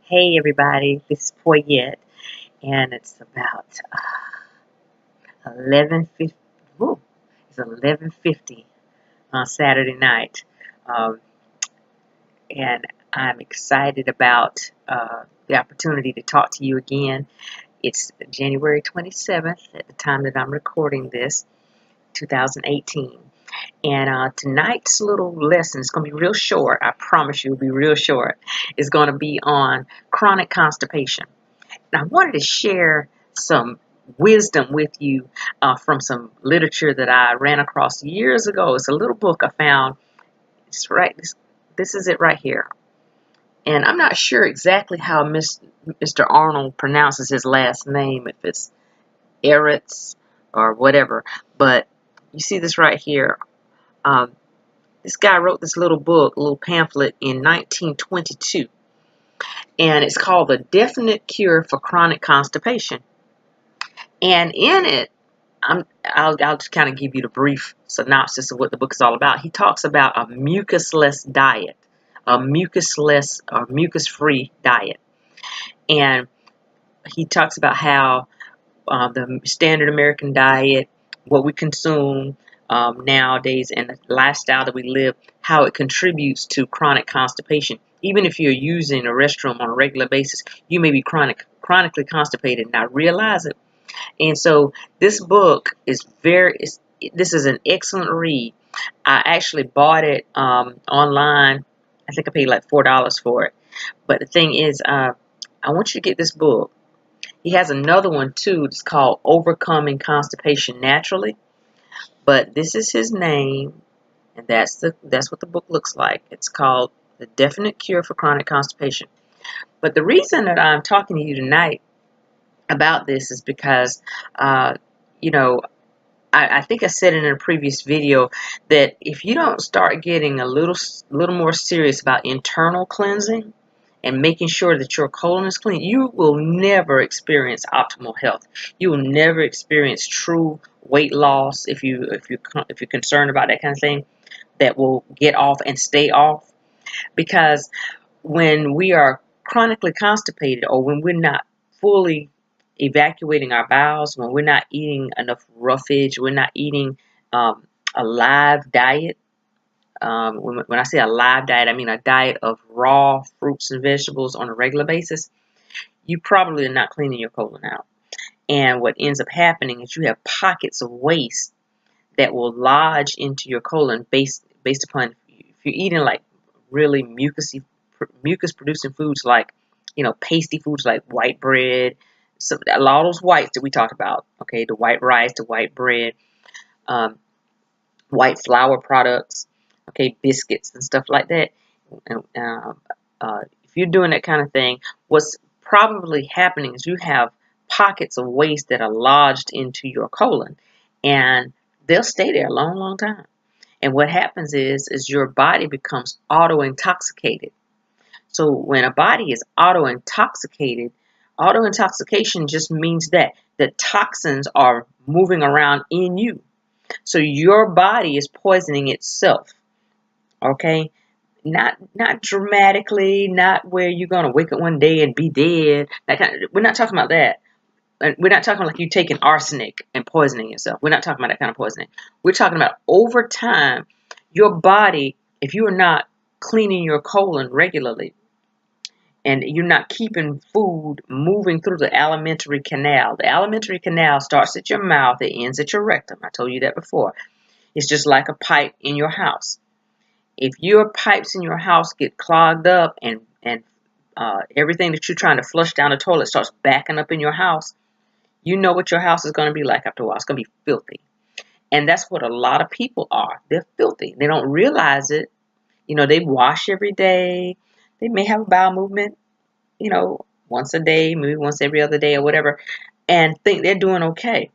Hey everybody, this is Poyette, and it's about 11:50. It's 11:50 on Saturday night, um, and I'm excited about the opportunity to talk to you again. It's January 27th at the time that I'm recording this, 2018. And tonight's little lesson is going to be real short. I promise you, it'll be real short. It's going to be on chronic constipation. I wanted to share some wisdom with you from some literature that I ran across years ago. It's a little book I found. It's right. This is it right here. And I'm not sure exactly how Mr. Arnold pronounces his last name, if it's Eretz or whatever. But you see this right here. Um, this guy wrote this little book, a little pamphlet in 1922. And it's called The Definite Cure for Chronic Constipation. And in it, I'll just kind of give you the brief synopsis of what the book is all about. He talks about a mucusless diet, a mucusless or mucus-free diet. And he talks about how the standard American diet, what we consume nowadays, and the lifestyle that we live, how it contributes to chronic constipation. Even if you're using a restroom on a regular basis, you may be chronically constipated and not realize it. And so this book is this is an excellent read. I actually bought it online. I think I paid like $4 for it. But the thing is, I want you to get this book. He has another one too. It's called Overcoming Constipation Naturally. But this is his name, and that's what the book looks like. It's called The Definite Cure for Chronic Constipation. But the reason that I'm talking to you tonight about this is because, you know, I think I said in a previous video that if you don't start getting a little more serious about internal cleansing and making sure that your colon is clean, you will never experience optimal health. You will never experience true weight loss if you're concerned about that kind of thing, that will get off and stay off. Because when we are chronically constipated, or when we're not fully evacuating our bowels, when we're not eating enough roughage, we're not eating a live diet. When I say a live diet, I mean a diet of raw fruits and vegetables on a regular basis. You probably are not cleaning your colon out. And what ends up happening is you have pockets of waste that will lodge into your colon based upon if you're eating like really mucus producing foods, like pasty foods like white bread, so a lot of those whites that we talked about, okay, the white rice, the white bread, um, white flour products, okay, biscuits and stuff like that. And if you're doing that kind of thing, what's probably happening is you have pockets of waste that are lodged into your colon, and they'll stay there a long, long time. And what happens is your body becomes auto-intoxicated. So when a body is auto-intoxicated, auto-intoxication just means that the toxins are moving around in you. So your body is poisoning itself. Okay? Not dramatically, not where you're gonna wake up one day and be dead. We're not talking about that. And we're not talking like you taking arsenic and poisoning yourself. We're not talking about that kind of poisoning. We're talking about over time, your body, if you are not cleaning your colon regularly, and you're not keeping food moving through the alimentary canal. The alimentary canal starts at your mouth, it ends at your rectum. I told you that before. It's just like a pipe in your house. If your pipes in your house get clogged up and everything that you're trying to flush down the toilet starts backing up in your house, you know what your house is going to be like after a while. It's going to be filthy. And that's what a lot of people are. They're filthy. They don't realize it. They wash every day. They may have a bowel movement, once a day, maybe once every other day or whatever, and think they're doing okay.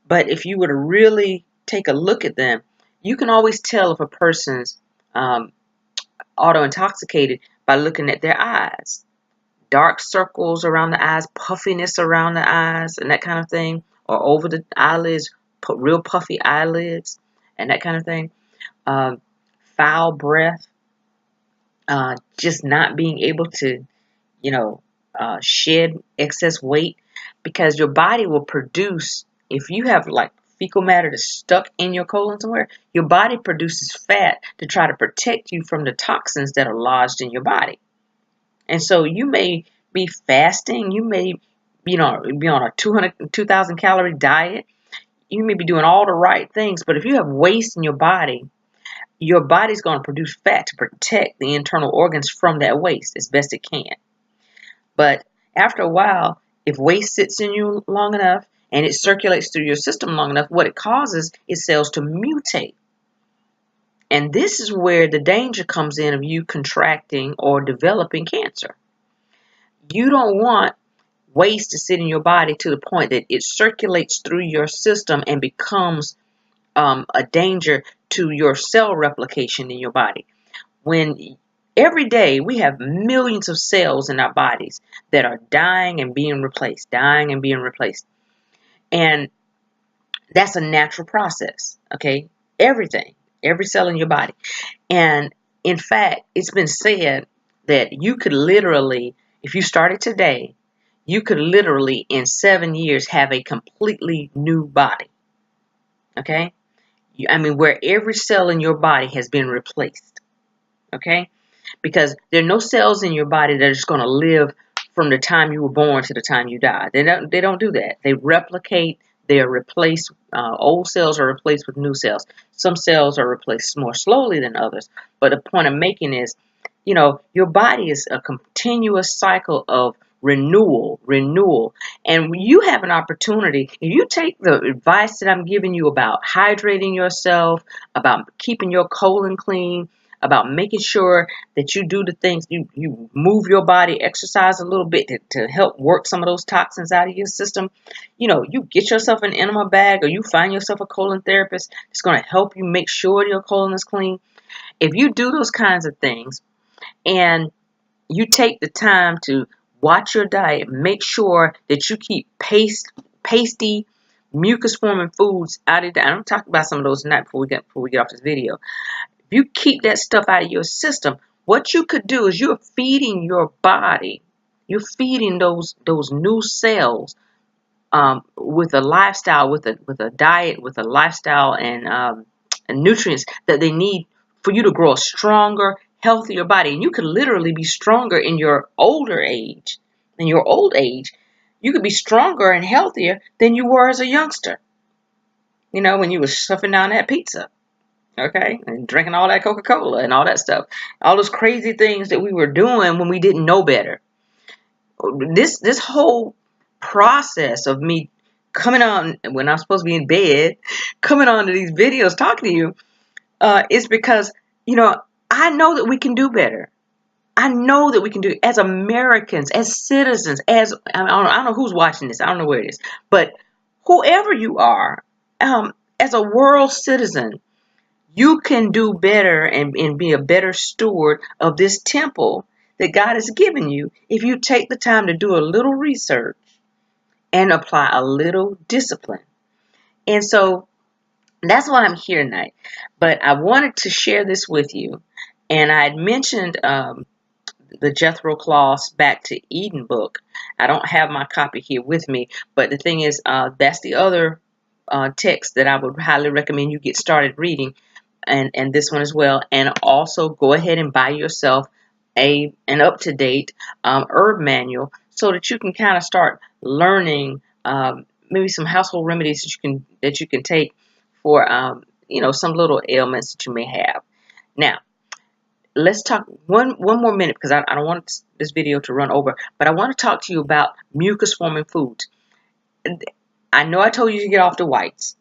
But if you were to really take a look at them, you can always tell if a person's auto-intoxicated by looking at their eyes. Dark circles around the eyes, puffiness around the eyes, and that kind of thing, or over the eyelids, put real puffy eyelids, and that kind of thing. Foul breath, just not being able to, shed excess weight, because your body will produce, if you have like fecal matter that's stuck in your colon somewhere, your body produces fat to try to protect you from the toxins that are lodged in your body. And so you may be fasting, you may, be on a 2,000 calorie diet, you may be doing all the right things, but if you have waste in your body's going to produce fat to protect the internal organs from that waste as best it can. But after a while, if waste sits in you long enough and it circulates through your system long enough, what it causes is cells to mutate. And this is where the danger comes in of you contracting or developing cancer. You don't want waste to sit in your body to the point that it circulates through your system and becomes a danger to your cell replication in your body. When every day we have millions of cells in our bodies that are dying and being replaced, dying and being replaced. And that's a natural process, okay? Everything, every cell in your body. And in fact, it's been said that you could literally, if you started today, you could literally in 7 years have a completely new body, okay? Where every cell in your body has been replaced, okay? Because there are no cells in your body that are just going to live from the time you were born to the time you die. They don't do that. They replicate. They are replaced. Old cells are replaced with new cells. Some cells are replaced more slowly than others. But the point I'm making is, your body is a continuous cycle of renewal. And you have an opportunity, if you take the advice that I'm giving you about hydrating yourself, about keeping your colon clean, about making sure that you do the things, you move your body, exercise a little bit to help work some of those toxins out of your system. You get yourself an enema bag, or you find yourself a colon therapist that's going to help you make sure your colon is clean. If you do those kinds of things and you take the time to watch your diet, make sure that you keep pasty, mucus-forming foods out of that. I'm talking about some of those tonight before we get off this video. If you keep that stuff out of your system, what you could do is you're feeding your body, you're feeding those new cells with a lifestyle, with a diet, with a lifestyle and nutrients that they need for you to grow a stronger, healthier body. And you could literally be stronger in your older age, in your old age. You could be stronger and healthier than you were as a youngster. When you were stuffing down that pizza. Okay, and drinking all that Coca-Cola and all that stuff, all those crazy things that we were doing when we didn't know better. This whole process of me coming on when I'm supposed to be in bed, coming on to these videos talking to you, is because I know that we can do better. I know that we can do it as Americans, as citizens, as I don't know who's watching this. I don't know where it is, but whoever you are, as a world citizen. You can do better and be a better steward of this temple that God has given you if you take the time to do a little research and apply a little discipline. And so that's why I'm here tonight. But I wanted to share this with you. And I had mentioned the Jethro Claus Back to Eden book. I don't have my copy here with me. But the thing is, that's the other text that I would highly recommend you get started reading. And this one as well. And also go ahead and buy yourself an up-to-date herb manual so that you can kind of start learning maybe some household remedies that you can take for some little ailments that you may have. Now, let's talk one more minute, because I don't want this video to run over, but I want to talk to you about mucus-forming foods. I know I told you to get off the whites,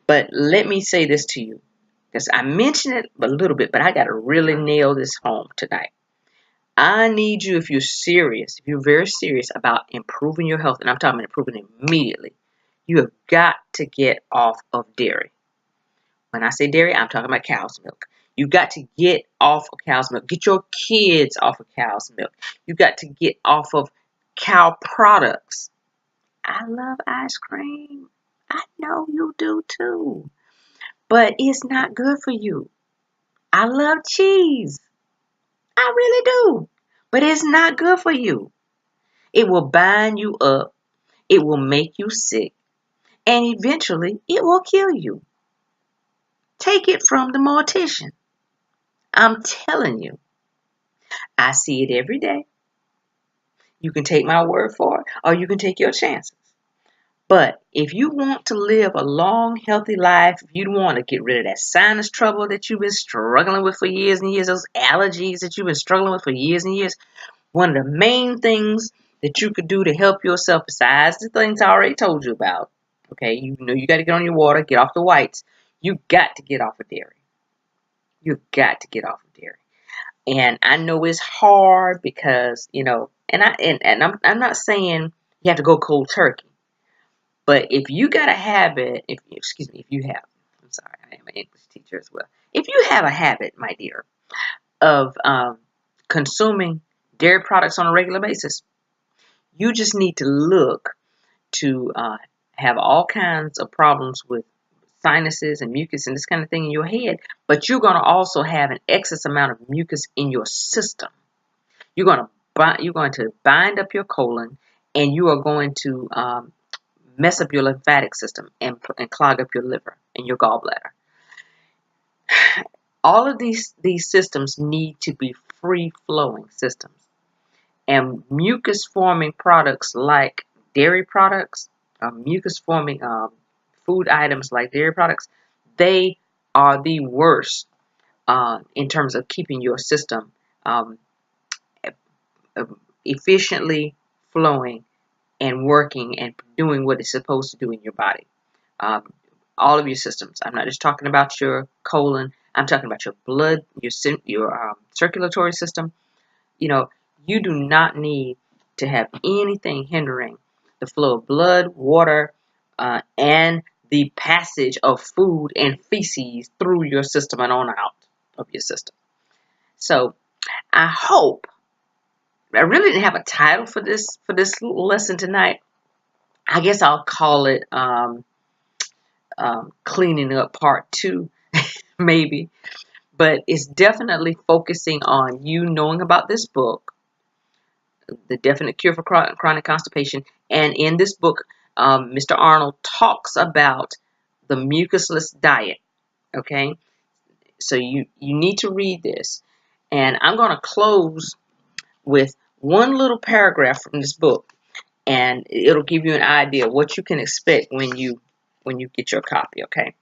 but let me say this to you. Because I mentioned it a little bit, but I got to really nail this home tonight. I need you, if you're very serious about improving your health, and I'm talking about improving immediately, you have got to get off of dairy. When I say dairy, I'm talking about cow's milk. You've got to get off of cow's milk. Get your kids off of cow's milk. You've got to get off of cow products. I love ice cream. I know you do too. But it's not good for you. I love cheese. I really do. But it's not good for you. It will bind you up. It will make you sick. And eventually, it will kill you. Take it from the mortician. I'm telling you, I see it every day. You can take my word for it, or you can take your chances. But if you want to live a long, healthy life, if you want to get rid of that sinus trouble that you've been struggling with for years and years, those allergies that you've been struggling with for years and years, one of the main things that you could do to help yourself, besides the things I already told you about, okay, you know you got to get on your water, get off the whites. You got to get off of dairy. You got to get off of dairy. And I know it's hard because, I'm not saying you have to go cold turkey. But if you got a habit, if you have, I'm sorry, I am an English teacher as well. If you have a habit, my dear, of consuming dairy products on a regular basis, you just need to look to have all kinds of problems with sinuses and mucus and this kind of thing in your head. But you're going to also have an excess amount of mucus in your system. You're going to bind up your colon, and you are going to mess up your lymphatic system and clog up your liver and your gallbladder. All of these systems need to be free-flowing systems. And mucus-forming products like dairy products, mucus-forming food items like dairy products, they are the worst in terms of keeping your system um, efficiently flowing and working and doing what it's supposed to do in your body. Um, all of your systems. I'm not just talking about your colon. I'm talking about your blood, your circulatory system. You do not need to have anything hindering the flow of blood, water, and the passage of food and feces through your system and on out of your system. So I hope, I really didn't have a title for this lesson tonight. I guess I'll call it cleaning up part 2, maybe. But it's definitely focusing on you knowing about this book, The Definite Cure for Chronic Constipation. And in this book, Mr. Arnold talks about the mucusless diet. Okay? So you need to read this. And I'm going to close with one little paragraph from this book. And it'll give you an idea of what you can expect when you get your copy, okay?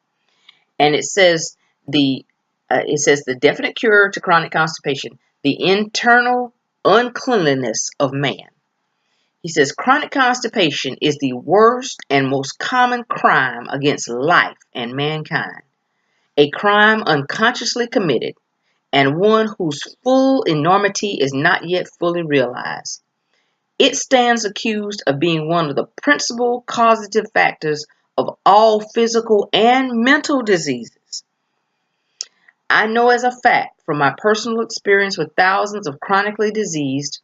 And it says the definite cure to chronic constipation, the internal uncleanliness of man. He says chronic constipation is the worst and most common crime against life and mankind, a crime unconsciously committed, and one whose full enormity is not yet fully realized. It stands accused of being one of the principal causative factors of all physical and mental diseases. I know as a fact from my personal experience with thousands of chronically diseased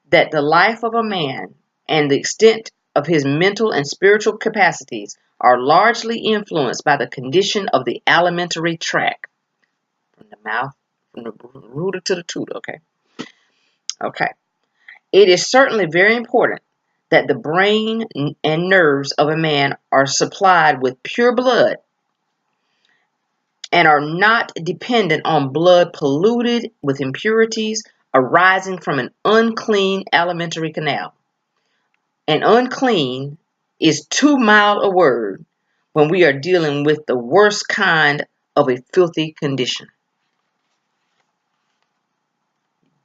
that the life of a man and the extent of his mental and spiritual capacities are largely influenced by the condition of the alimentary tract. From the mouth, from the rooter to the tutor, okay? Okay. It is certainly very important that the brain and nerves of a man are supplied with pure blood and are not dependent on blood polluted with impurities arising from an unclean alimentary canal. And unclean is too mild a word when we are dealing with the worst kind of a filthy condition.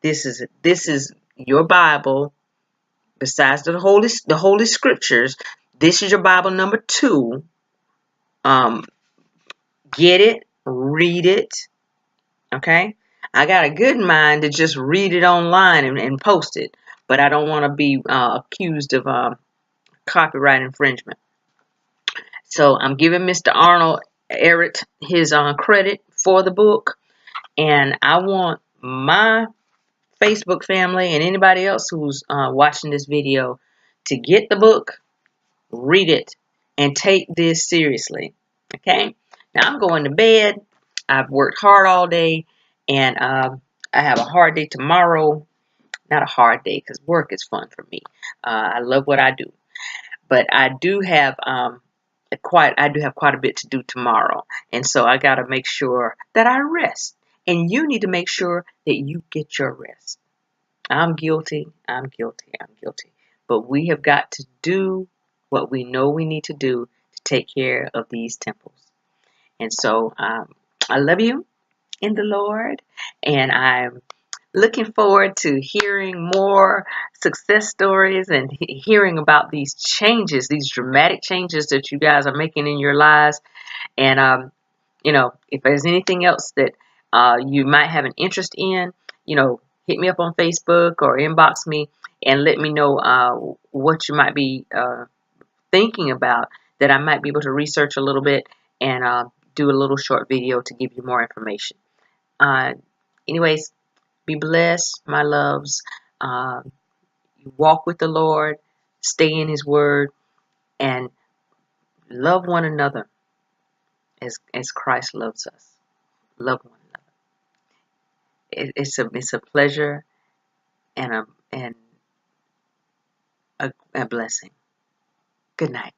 This is your Bible. Besides the holy scriptures, this is your Bible number 2. Get it, read it, okay? I got a good mind to just read it online and post it, but I don't want to be accused of copyright infringement. So I'm giving Mr. Arnold Ehret his credit for the book, and I want my Facebook family and anybody else who's watching this video to get the book, read it, and take this seriously. Okay? Now I'm going to bed. I've worked hard all day, and I have a hard day tomorrow not a hard day because work is fun for me. I love what I do, but I do have quite a bit to do tomorrow, and so I got to make sure that I rest. And you need to make sure that you get your rest. I'm guilty. I'm guilty. I'm guilty. But we have got to do what we know we need to do to take care of these temples. And so I love you in the Lord, and I'm looking forward to hearing more success stories and hearing about these changes, these dramatic changes that you guys are making in your lives. And, if there's anything else that you might have an interest in, hit me up on Facebook or inbox me and let me know what you might be thinking about that I might be able to research a little bit and do a little short video to give you more information. Uh, anyways, be blessed, my loves. Uh, walk with the Lord, stay in His Word, and love one another as Christ loves us. Love one another. It's a pleasure and a blessing. Good night.